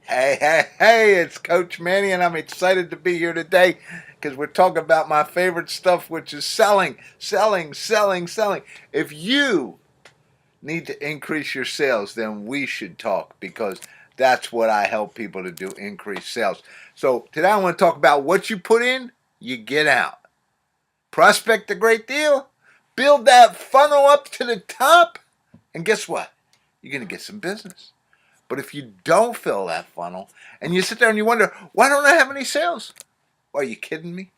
Hey, hey, hey, it's Coach Manny, and I'm excited to be here today because we're talking about my favorite stuff, which is selling, selling, selling, selling. If you need to increase your sales, then we should talk because that's what I help people to do, increase sales. So today I want to talk about what you put in, you get out. Prospect a great deal, build that funnel up to the top, and guess what? You're going to get some business. But if you don't fill that funnel and you sit there and you wonder, why don't I have any sales? Are you kidding me?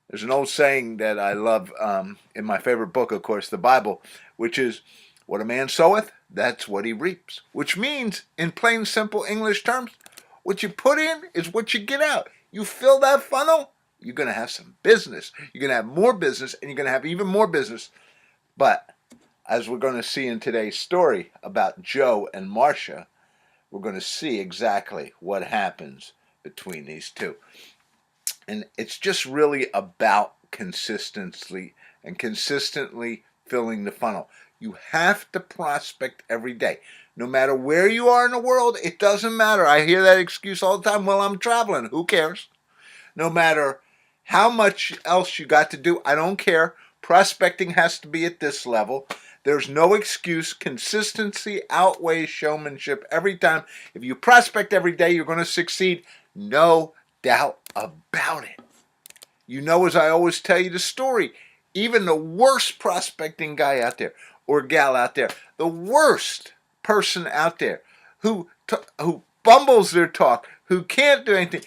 There's an old saying that I love in my favorite book, of course, the Bible, which is, what a man soweth, that's what he reaps. Which means, in plain, simple English terms, what you put in is what you get out. You fill that funnel, you're going to have some business. You're going to have more business, and you're going to have even more business. But as we're going to see in today's story about Joe and Marcia, we're going to see exactly what happens between these two. And it's just really about consistency and consistently filling the funnel. You have to prospect every day. No matter where you are in the world, it doesn't matter. I hear that excuse all the time. Well, I'm traveling. Who cares? No matter how much else you got to do, I don't care. Prospecting has to be at this level. There's no excuse. Consistency outweighs showmanship every time. If you prospect every day, you're going to succeed. No doubt about it. You know, as I always tell you the story, even the worst prospecting guy out there or gal out there, the worst person out there who bumbles their talk, who can't do anything,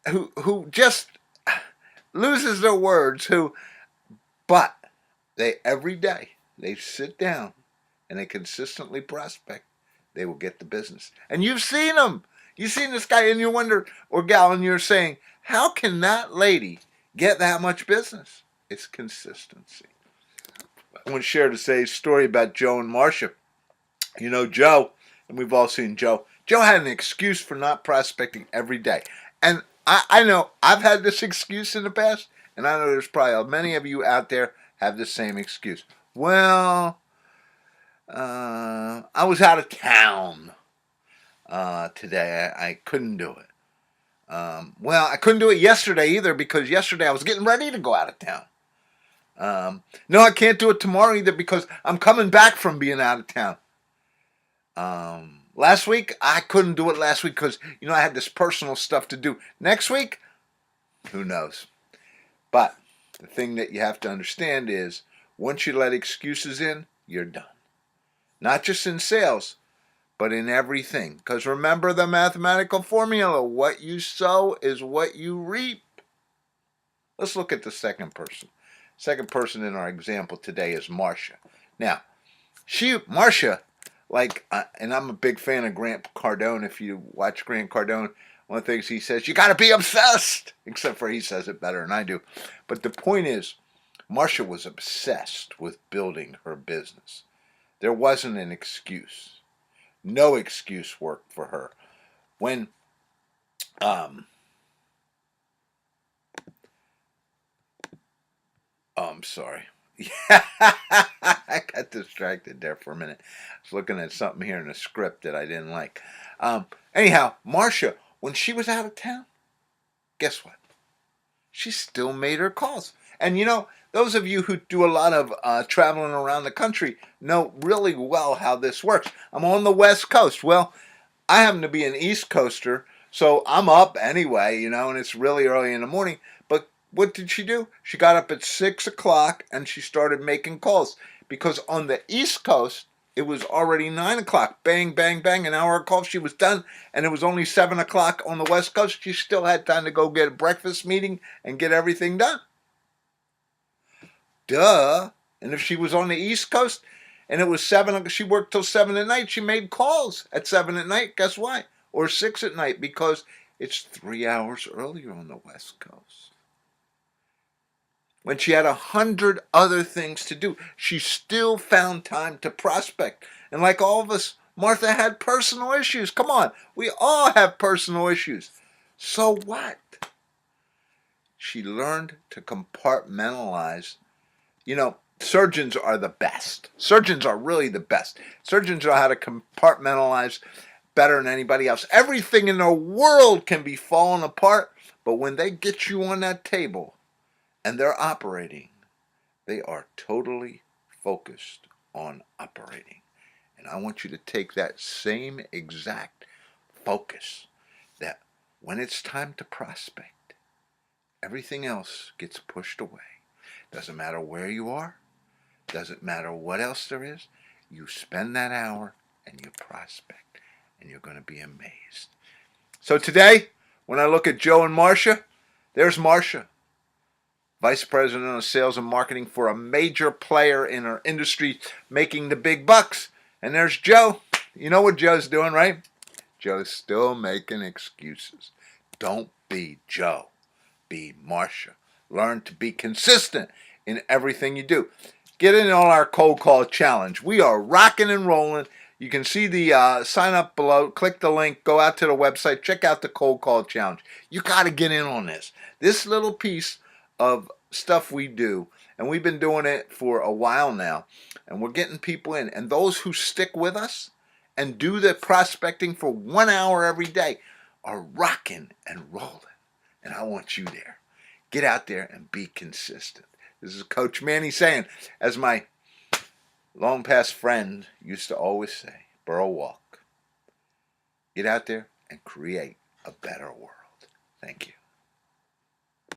who just loses their words, but they every day they sit down and they consistently prospect, they will get the business. And you've seen them. You've seen this guy and you wonder, or gal, and you're saying, how can that lady get that much business? It's consistency. I want to share today's story about Joe and Marcia. You know, Joe, and we've all seen Joe. Joe had an excuse for not prospecting every day. And I know I've had this excuse in the past, and I know there's probably many of you out there have the same excuse. Well, I was out of town today. I couldn't do it. Well, I couldn't do it yesterday either because yesterday I was getting ready to go out of town. No, I can't do it tomorrow either because I'm coming back from being out of town. Last week, I couldn't do it last week because, I had this personal stuff to do. Next week, who knows? But the thing that you have to understand is once you let excuses in, you're done. Not just in sales, but in everything. Because remember the mathematical formula, what you sow is what you reap. Let's look at the second person. Second person in our example today is Marcia. Now, Marcia, and I'm a big fan of Grant Cardone. If you watch Grant Cardone, one of the things he says, you got to be obsessed. Except for he says it better than I do. But the point is, Marcia was obsessed with building her business. There wasn't an excuse. No excuse worked for her. When, I'm sorry. Yeah, I got distracted there for a minute. I was looking at something here in the script that I didn't like. Anyhow, Marcia, when she was out of town, guess what? She still made her calls. And those of you who do a lot of traveling around the country know really well how this works. I'm on the West Coast. Well, I happen to be an East Coaster, so I'm up anyway, and it's really early in the morning. But what did she do? She got up at 6 o'clock and she started making calls because on the East Coast, it was already 9 o'clock. Bang, bang, bang, an hour call. She was done, and it was only 7 o'clock on the West Coast. She still had time to go get a breakfast meeting and get everything done. Duh. And if she was on the East Coast and it was 7, she worked till 7 at night. She made calls at 7 at night. Guess why? Or 6 at night because it's 3 hours earlier on the West Coast. When she had 100 other things to do, she still found time to prospect. And like all of us, Martha had personal issues. Come on, we all have personal issues. So what? She learned to compartmentalize. Surgeons are the best. Surgeons are really the best. Surgeons know how to compartmentalize better than anybody else. Everything in the world can be falling apart, but when they get you on that table and they're operating, they are totally focused on operating. And I want you to take that same exact focus, that when it's time to prospect, everything else gets pushed away. Doesn't matter where you are, doesn't matter what else there is. You spend that hour and you prospect, and you're going to be amazed. So today, when I look at Joe and Marcia, there's Marcia, Vice President of Sales and Marketing for a major player in our industry, making the big bucks. And there's Joe. You know what Joe's doing, right? Joe's still making excuses. Don't be Joe. Be Marcia. Learn to be consistent in everything you do. Get in on our cold call challenge. We are rocking and rolling. You can see the sign up below. Click the link. Go out to the website. Check out the cold call challenge. You got to get in on this. This little piece of stuff we do, and we've been doing it for a while now, and we're getting people in. And those who stick with us and do the prospecting for 1 hour every day are rocking and rolling. And I want you there. Get out there and be consistent. This is Coach Manny saying, as my long past friend used to always say, Burrow Walk. Get out there and create a better world. Thank you.